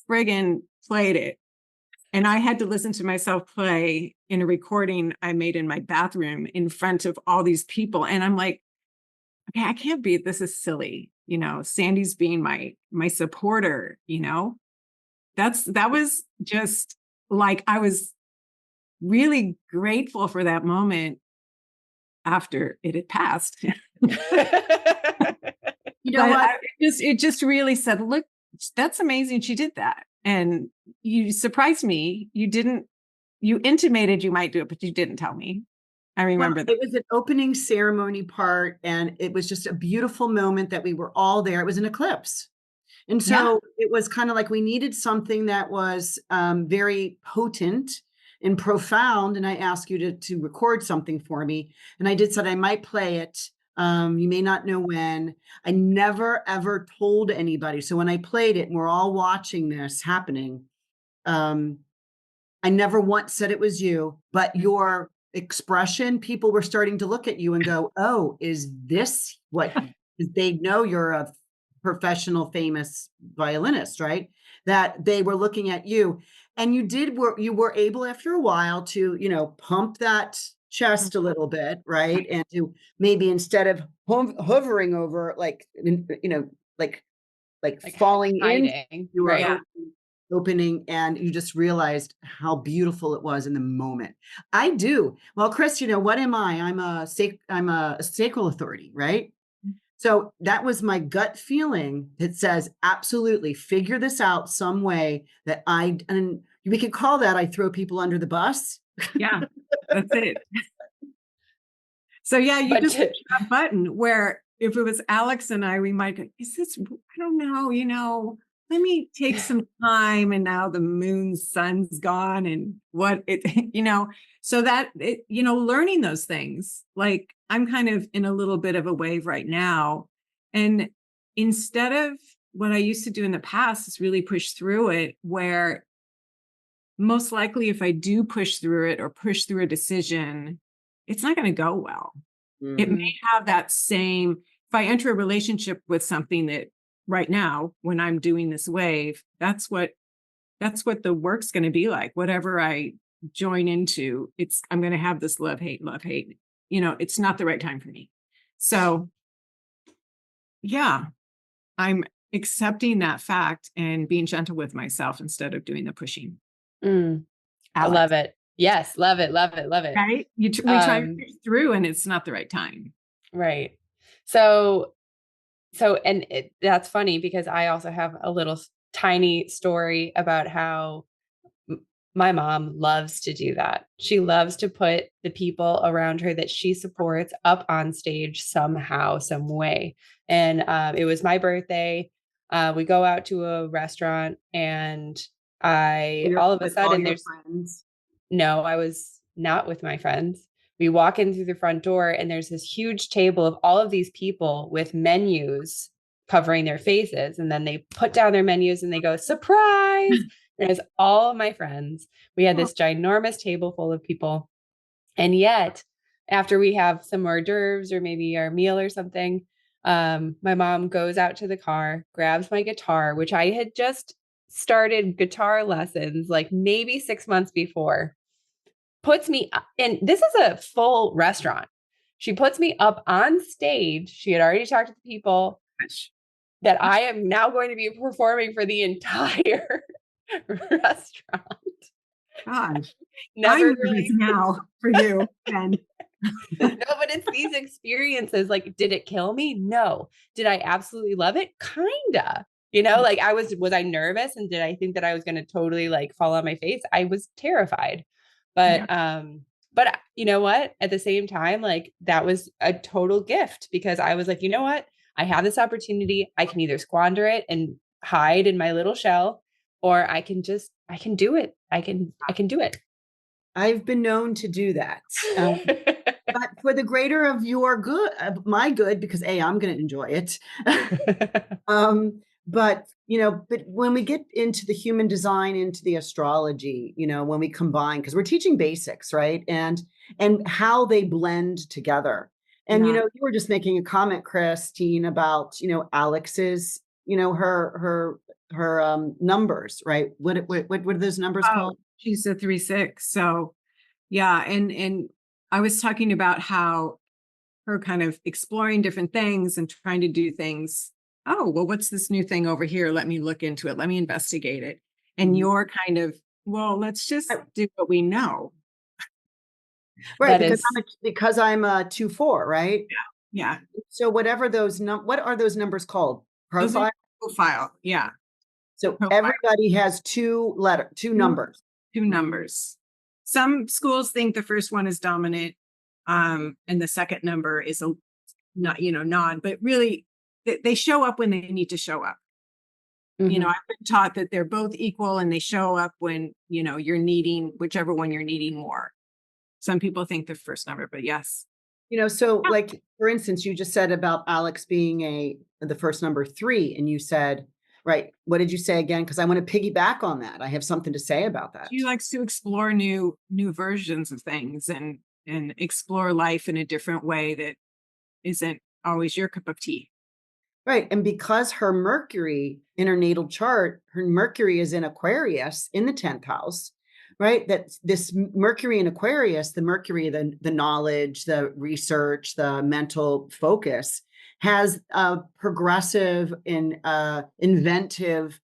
friggin' played it. And I had to listen to myself play in a recording I made in my bathroom in front of all these people. And I'm like, okay, I can't be, this is silly. You know, Sandy's being my supporter, you know, that was just like, I was really grateful for that moment after it had passed. You know what? It just really said, look, that's amazing. She did that. And you surprised me. You intimated you might do it, but you didn't tell me. I remember that. It was an opening ceremony part, and it was just a beautiful moment that we were all there. It was an eclipse. And so it was kind of like we needed something that was very potent and profound. And I asked you to record something for me. And I said I might play it. You may not know when. I never, ever told anybody. So when I played it and we're all watching this happening, I never once said it was you, but your expression, people were starting to look at you and go, oh, is this what they know you're a professional, famous violinist, right? That they were looking at you, and you were able after a while to, you know, pump that chest a little bit, right? And to maybe instead of hovering over, like, you know, like falling in, you were opening, and you just realized how beautiful it was in the moment. I do. Well, Chris, you know, what am I? I'm a sacral authority, right? So that was my gut feeling that says, absolutely, figure this out some way that and we could call that I throw people under the bus. Yeah, that's it. So yeah, you just push that button where if it was Alex and I, we might go, I don't know, you know, let me take some time. And now the sun's gone, and you know, so that, you know, learning those things, like I'm kind of in a little bit of a wave right now. And instead of what I used to do in the past is really push through it, where most likely if I do push through it or push through a decision, it's not going to go well. It may have that same if I enter a relationship with something that right now, when I'm doing this wave, that's what the work's going to be like. Whatever I join into, I'm going to have this love, hate. It's not the right time for me. So yeah, I'm accepting that fact and being gentle with myself instead of doing the pushing. I love it. Yes. Love it. Love it. Love it. Right. We try to push through and it's not the right time. Right. That's funny because I also have a little tiny story about how my mom loves to do that. She loves to put the people around her that she supports up on stage somehow, some way. And it was my birthday. We go out to a restaurant and all of a sudden there's friends. No, I was not with my friends. We walk in through the front door and there's this huge table of all of these people with menus covering their faces. And then they put down their menus and they go, surprise. And it's all of my friends. We had this ginormous table full of people. And yet, after we have some hors d'oeuvres or maybe our meal or something, my mom goes out to the car, grabs my guitar, which I had just started guitar lessons like maybe 6 months before, puts me up, and this is a full restaurant. She puts me up on stage. She had already talked to the people that I am now going to be performing for the entire restaurant. Gosh, Never I'm really now for you. Ben. No, but it's these experiences. Like, did it kill me? No. Did I absolutely love it? Kinda. Like was I nervous and did I think that I was going to totally like fall on my face? I was terrified. But you know what? At the same time, like that was a total gift because I was like, you know what? I have this opportunity. I can either squander it and hide in my little shell, or I can do it. I can do it. I've been known to do that. But for the greater of your good, my good, because I'm going to enjoy it. But when we get into the human design, into the astrology, when we combine, because we're teaching basics, right? And how they blend together. And, you were just making a comment, Christine, about, Alex's, her numbers, right? What are those numbers called? She's a 3-6. So yeah. And I was talking about how her kind of exploring different things and trying to do things. Oh, well, what's this new thing over here? Let me look into it. Let me investigate it. And you're kind of, well, let's just do what we know. Right. Because I'm a 2-4, right? Yeah. So whatever what are those numbers called? Profile? Profile. Yeah. So everybody has two numbers. Two numbers. Some schools think the first one is dominant, and the second number is non, but really they show up when they need to show up. Mm-hmm. I've been taught that they're both equal and they show up when, you're needing whichever one you're needing more. Some people think the first number, but yes. So like, for instance, you just said about Alex being the first number 3, and you said, right. What did you say again? Because I want to piggyback on that. I have something to say about that. She likes to explore new versions of things and explore life in a different way that isn't always your cup of tea. Right. And because her Mercury in her natal chart, her Mercury is in Aquarius in the 10th house, right? That this Mercury in Aquarius, the Mercury, the knowledge, the research, the mental focus, has a progressive and inventive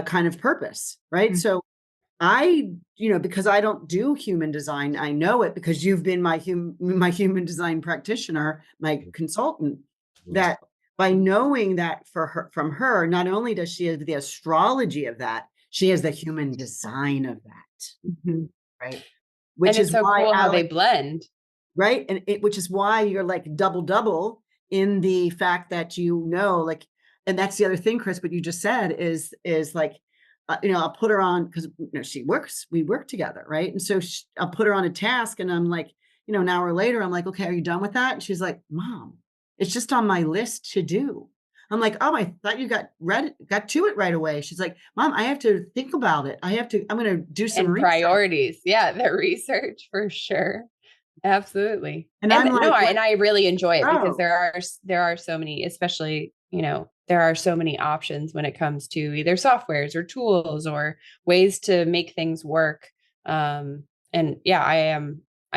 kind of purpose, right? Mm-hmm. So because I don't do human design, I know it because you've been my human design practitioner, my consultant, that by knowing that from her, not only does she have the astrology of that, she has the human design of that, mm-hmm. right? Which is so cool how they blend. Right. And which is why you're like double in the fact that, and that's the other thing, Chris, what you just said is like, I'll put her on because we work together. Right. And so I'll put her on a task and I'm like, an hour later, I'm like, okay, are you done with that? And she's like, Mom, it's just on my list to do. I'm like, oh, I thought you got to it right away. She's like, Mom, I have to think about it. I'm going to do some priorities. Yeah. The research for sure. Absolutely. And I'm like, and I really enjoy it because oh, there are so many, especially, there are so many options when it comes to either softwares or tools or ways to make things work. And yeah, I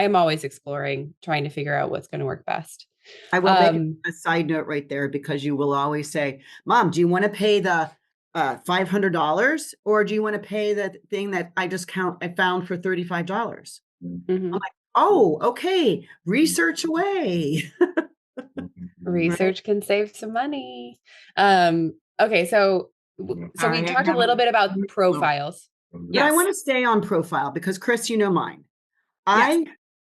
am always exploring, trying to figure out what's going to work best. I will make a side note right there, because you will always say, Mom, do you want to pay the $500, or do you want to pay the thing that I found for $35? Mhm. I'm like, oh, okay, research away. Research can save some money. Okay, so we talked a little bit about profiles. But I want to stay on profile because, Chris, you know mine.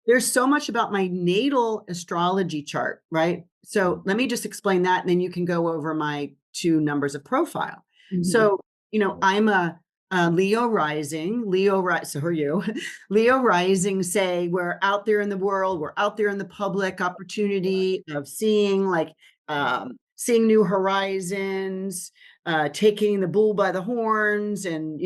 There's so much about my natal astrology chart, right? So let me just explain that, and then you can go over my 2 numbers of profile. So, I'm a Leo rising, so are you? Leo rising, say we're out there in the world, we're out there in the public opportunity of seeing seeing new horizons, taking the bull by the horns, and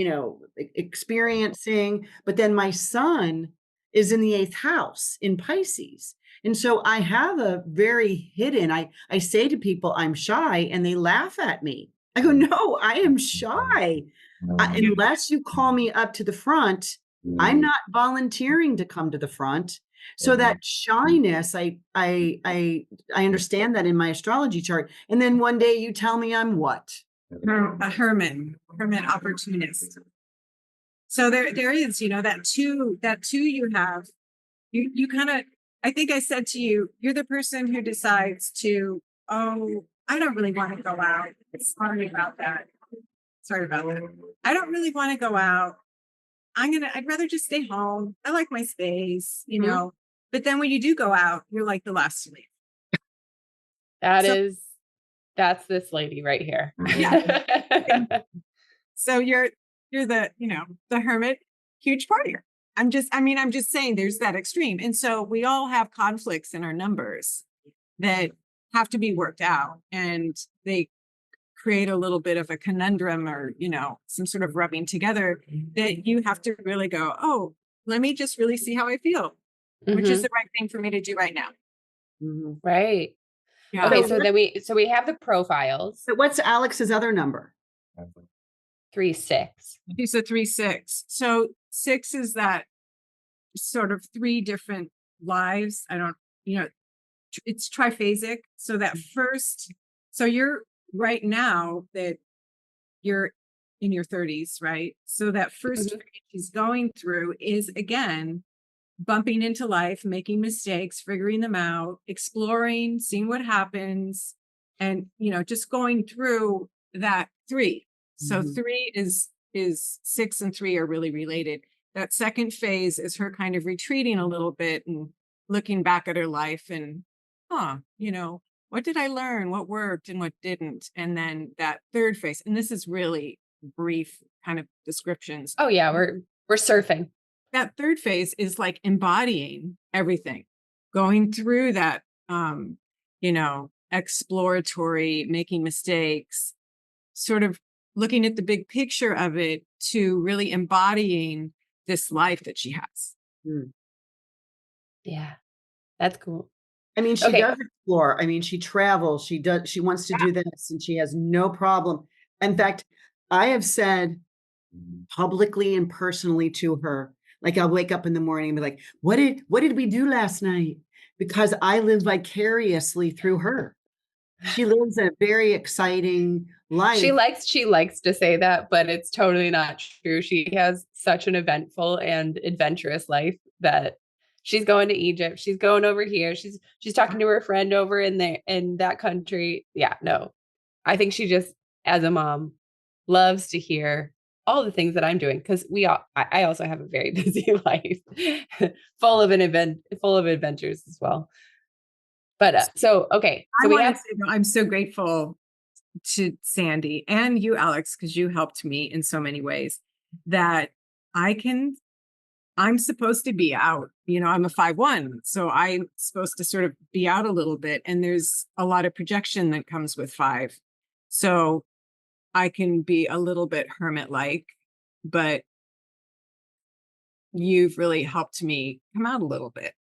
experiencing. But then my sun is in the 8th house in Pisces. And so I have a very hidden, I say to people, I'm shy, and they laugh at me. I go, no, I am shy. Unless you call me up to the front, I'm not volunteering to come to the front. So that shyness, I understand that in my astrology chart. And then one day you tell me I'm what? A hermit opportunist. So there is, that two you have, you kind of, I think I said to you, you're the person who decides to, oh, I don't really want to go out. Sorry about that. I don't really want to go out. I'd rather just stay home. I like my space, but then when you do go out, you're like the last to leave. That's this lady right here. Yeah. So you're the, the hermit, huge partier. I'm just saying there's that extreme. And so we all have conflicts in our numbers that have to be worked out, and they create a little bit of a conundrum, or, some sort of rubbing together that you have to really go, oh, let me just really see how I feel, which is the right thing for me to do right now. Right. Yeah. Okay. So we have the profiles. So what's Alex's other number? 3-6. He's a 3-6. So 6 is that sort of 3 different lives. It's triphasic. So that first, so you're right now that you're in your 30s, right? So that first phase she's going through is, again, bumping into life, making mistakes, figuring them out, exploring, seeing what happens, and, just going through that 3. So 3 is 6 and 3 are really related. That second phase is her kind of retreating a little bit and looking back at her life and, what did I learn? What worked and what didn't? And then that third phase, and this is really brief kind of descriptions. Oh yeah, we're surfing. That third phase is like embodying everything, going through that, exploratory, making mistakes, sort of looking at the big picture of it, to really embodying this life that she has. Yeah, that's cool. I mean, she does explore. I mean, she travels. She wants to do this, and she has no problem. In fact, I have said publicly and personally to her, like, I'll wake up in the morning and be like, what did we do last night? Because I live vicariously through her. She lives a very exciting life. She likes to say that, but it's totally not true. She has such an eventful and adventurous life that she's going to Egypt. She's going over here. She's talking to her friend over in that country. Yeah, no. I think she just, as a mom, loves to hear all the things that I'm doing, because I also have a very busy life, full of adventures as well. But I'm so grateful to Sandy and you, Alex, because you helped me in so many ways that I'm supposed to be out. I'm a 5-1, so I'm supposed to sort of be out a little bit. And there's a lot of projection that comes with 5. So I can be a little bit hermit-like, but you've really helped me come out a little bit.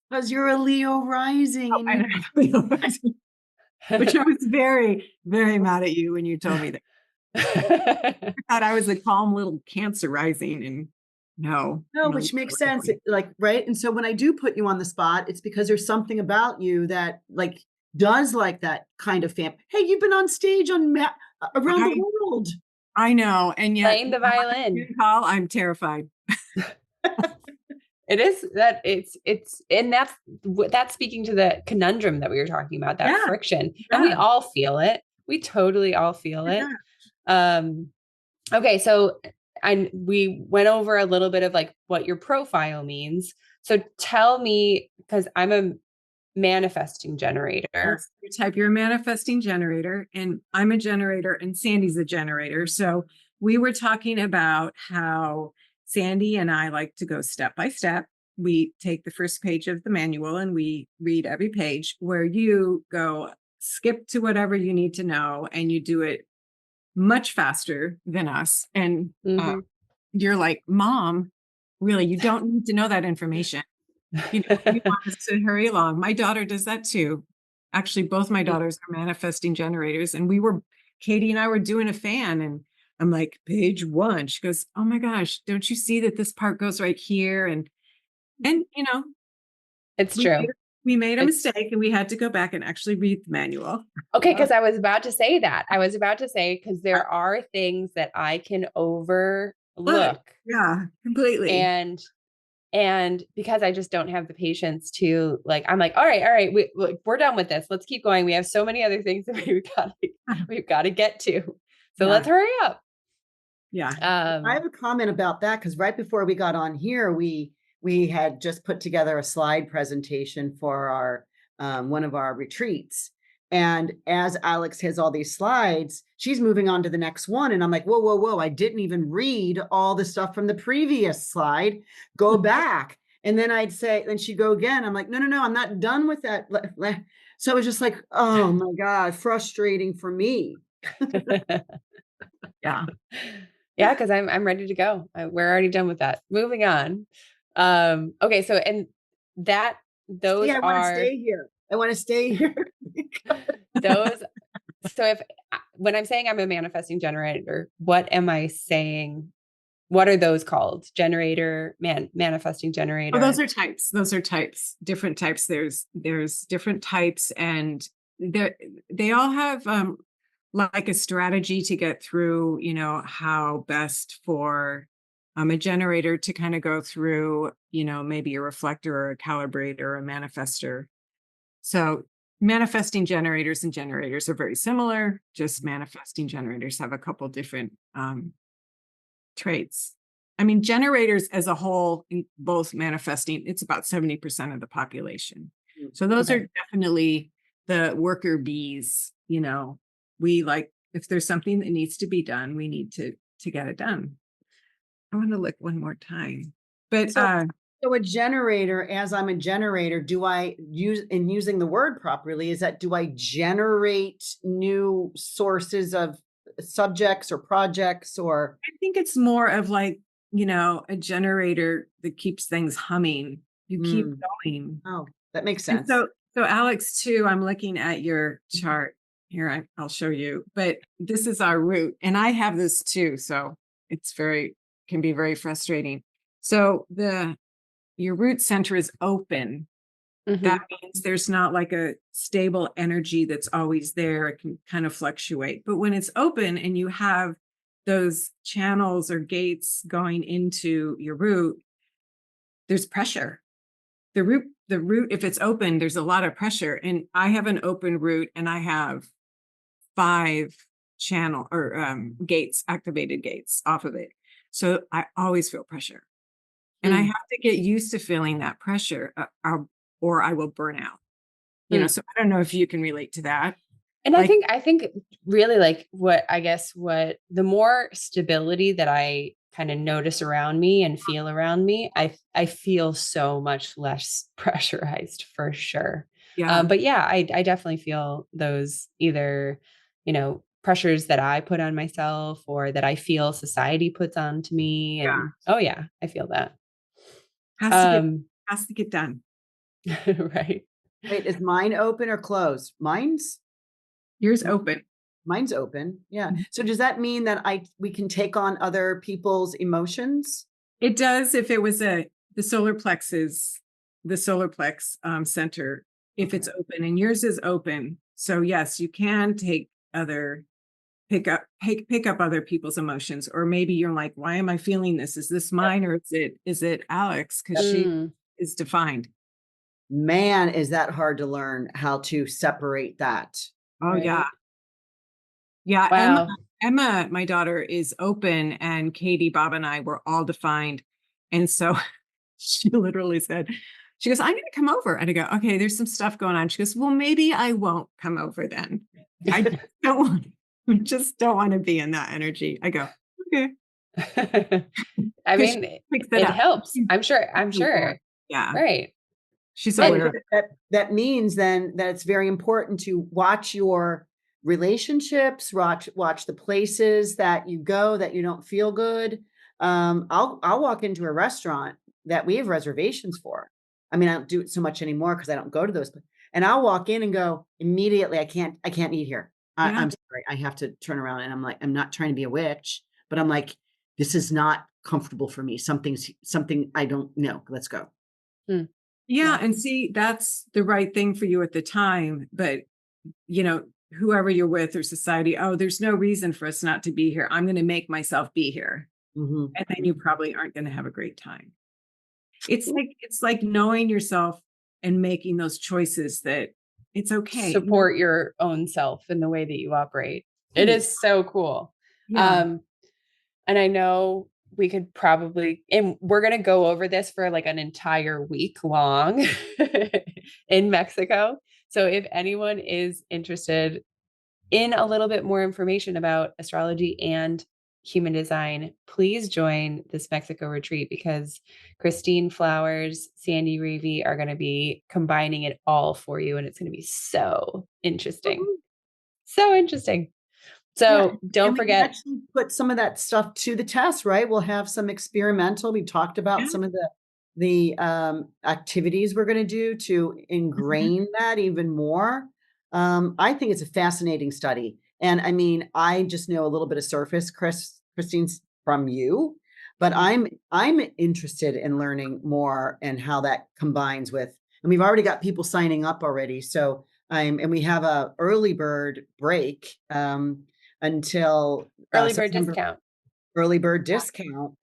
Because you're a Leo rising. Oh, And I know. Which I was very, very mad at you when you told me that. I thought I was a calm little Cancer rising, and no, no, which makes sense. Like, right. And so when I do put you on the spot, it's because there's something about you that like does like that kind of Hey, you've been on stage around the world. I know. And yet Playing the violin. Call, I'm terrified. It is that and that's speaking to the conundrum that we were talking about, that friction. And we all feel it. We totally all feel it. Okay. So we went over a little bit of like what your profile means. So tell me, because I'm a manifesting generator. You're a manifesting generator, and I'm a generator, and Sandy's a generator. So we were talking about how Sandy and I like to go step by step. We take the first page of the manual and we read every page, where you go skip to whatever you need to know, and you do it much faster than us. And you're like, Mom, really, you don't need to know that information. You want us to hurry along. My daughter does that too. Actually, both my daughters are manifesting generators, and Katie and I were doing a fan, and I'm like, page 1. She goes, oh my gosh, don't you see that this part goes right here? And it's true. We made a mistake, and we had to go back and actually read the manual. Okay. Because I was about to say that. Because there are things that I can overlook. Yeah, completely. And because I just don't have the patience to I'm like, all right, we're done with this. Let's keep going. We have so many other things that we've got to get to. So let's hurry up. Yeah. I have a comment about that, because right before we got on here, we had just put together a slide presentation for our one of our retreats. And as Alex has all these slides, she's moving on to the next one. And I'm like, whoa. I didn't even read all the stuff from the previous slide. Go back. And then then she'd go again. I'm like, no, I'm not done with that. So it was just like, oh my God, frustrating for me. Yeah. Yeah. Cause I'm ready to go. We're already done with that. Moving on. Okay. So, and that, those I want to stay here. I want to stay here. So when I'm saying I'm a manifesting generator, what am I saying? What are those called? Generator, manifesting generator. Oh, those are types, different types. There's different types, and they all have like a strategy to get through, how best for a generator to kind of go through, maybe a reflector or a calibrator or a manifester. So manifesting generators and generators are very similar. Just manifesting generators have a couple different traits. I mean, generators as a whole, both manifesting, it's about 70% of the population. So those are definitely the worker bees. We if there's something that needs to be done, we need to get it done. I want to look one more time. But so a generator, as I'm a generator, do I using the word properly, do I generate new sources of subjects or projects? Or I think it's more of a generator that keeps things humming. You keep going. Oh, that makes sense. And so Alex too, I'm looking at your chart here. I'll show you, but this is our root, and I have this too. So it's can be very frustrating. So your root center is open. That means there's not like a stable energy that's always there. It can kind of fluctuate. But when it's open and you have those channels or gates going into your root, there's pressure. The root, if it's open, there's a lot of pressure. And I have an open root, and I have 5 channel or activated gates off of it. So I always feel pressure. And I have to get used to feeling that pressure or I will burn out. So I don't know if you can relate to that. And I think really what the more stability that I kind of notice around me and feel around me, I feel so much less pressurized for sure. Yeah. But yeah, I definitely feel those either, pressures that I put on myself or that I feel society puts onto me. And I feel that. Has to get done. Right. Wait, is mine open or closed? Yours open. Mine's open. Yeah. So does that mean that we can take on other people's emotions? It does if it was the solar plexus, the solar plex center, if it's open, and yours is open. So yes, you can take pick up other people's emotions, or maybe you're like, why am I feeling this? Is this mine, or is it Alex? Because she is defined. Man, is that hard to learn how to separate that. Oh Right. yeah. Yeah. Wow. Emma, my daughter, is open, and Katie, Bob, and I were all defined. And so she literally said, she goes, I'm going to come over. And I go, okay, there's some stuff going on. She goes, well, maybe I won't come over then. I just don't want to be in that energy. I go, okay. I mean, it helps. I'm sure. Yeah. Right. She's aware. That means then that it's very important to watch your relationships, watch the places that you go that you don't feel good. I'll walk into a restaurant that we have reservations for. I mean, I don't do it so much anymore because I don't go to those. And I'll walk in and go immediately, I can't eat here. I'm sorry. I have to turn around, and I'm like, I'm not trying to be a witch, but I'm like, this is not comfortable for me. Something I don't know. Let's go. Yeah. And see, that's the right thing for you at the time. But, whoever you're with or society, there's no reason for us not to be here. I'm going to make myself be here. And then you probably aren't going to have a great time. It's like knowing yourself and making those choices that it's okay. Support your own self in the way that you operate. It is so cool. Yeah. And I know we could probably, and we're going to go over this for like an entire week long in Mexico. So if anyone is interested in a little bit more information about astrology and human design, please join this Mexico retreat, because Christine Flowers, Sandy Reevy are going to be combining it all for you. And it's going to be so interesting. So interesting. So don't forget. We actually put some of that stuff to the test, right? We'll have some experimental. We talked about some of the activities we're going to do to ingrain that even more. I think it's a fascinating study. And I mean, I just know a little bit of surface, Christine's from you, but I'm interested in learning more and how that combines with, and we've already got people signing up already. So and we have a early bird break until early bird discount,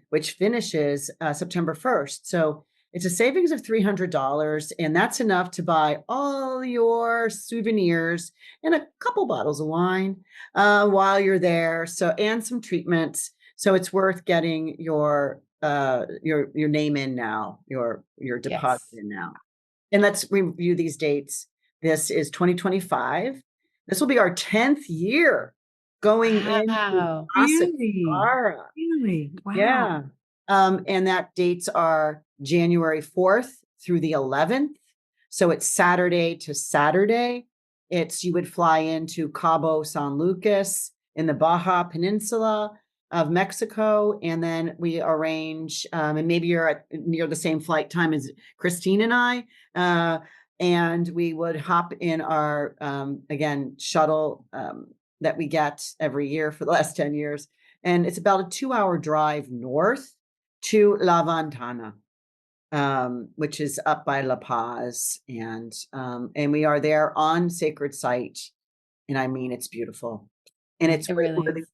which finishes September 1st. So it's a savings of $300, and that's enough to buy all your souvenirs and a couple bottles of wine while you're there. So, and some treatments. So it's worth getting your name in now, your deposit in now. And let's review these dates. This is 2025. This will be our 10th year going into Really? Wow. Yeah. And that dates are January 4th through the 11th. So it's Saturday to Saturday. You would fly into Cabo San Lucas in the Baja Peninsula of Mexico. And then we arrange, and maybe you're near the same flight time as Christine and I, and we would hop in our, again, shuttle that we get every year for the last 10 years. And it's about a 2-hour drive north to La Ventana, which is up by La Paz. And we are there on sacred site. And I mean, it's beautiful. And it's really,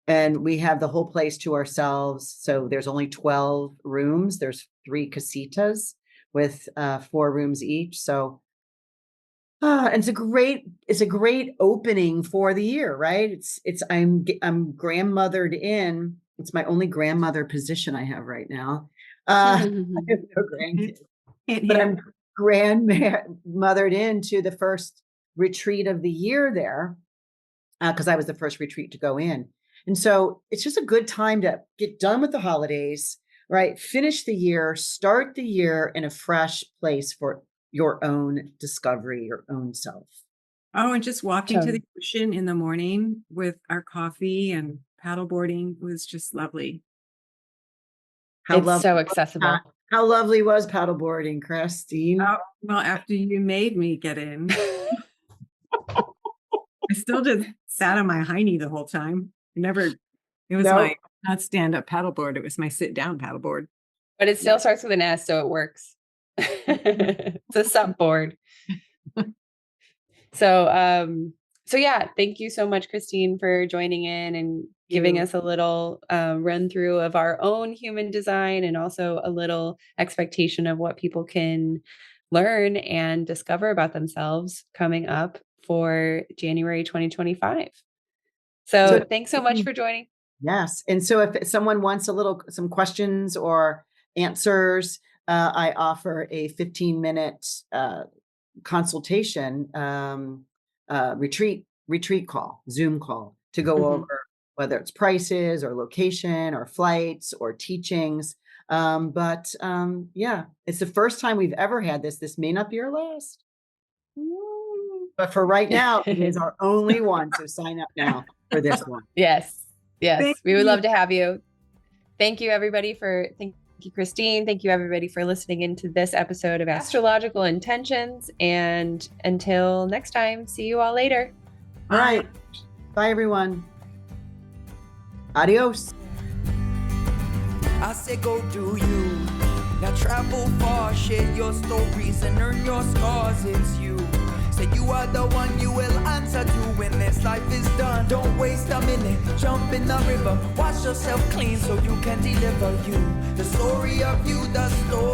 and we have the whole place to ourselves. So there's only 12 rooms. There's 3 casitas with 4 rooms each. So and it's a great opening for the year, right? I'm grandmothered in. It's my only grandmother position I have right now. I have no grandkids, but I'm grandmothered into the first retreat of the year there because I was the first retreat to go in. And so it's just a good time to get done with the holidays, right? Finish the year, start the year in a fresh place for your own discovery, your own self. Oh, and just walking to the ocean in the morning with our coffee and paddleboarding was just lovely. It's so accessible. How lovely was paddleboarding, Christine? Oh, well, after you made me get in, I still just sat on my hiney the whole time. It was Nope. my not stand-up paddleboard. It was my sit-down paddleboard. But it still starts with an S, so it works. It's a sup board. So yeah, thank you so much, Christine, for joining in and giving us a little run through of our own human design, and also a little expectation of what people can learn and discover about themselves coming up for January 2025. So thanks so much for joining. Yes. And so if someone wants some questions or answers, I offer a 15-minute consultation retreat call, Zoom call, to go over whether it's prices or location or flights or teachings. Yeah, it's the first time we've ever had this. This may not be our last. But for right now, it is our only one. So sign up now for this one. Yes. Thank We would you. love to have you. Thank you, everybody, thank you, Christine. Thank you, everybody, for listening into this episode of Astrological Intentions. And until next time, see you all later. All right. Bye, everyone. Adios. I say go do you. Now travel far, share your stories and earn your scars. It's you. Say you are the one you will answer to when this life is done. Don't waste a minute, jump in the river. Wash yourself clean so you can deliver you. The story of you, the story.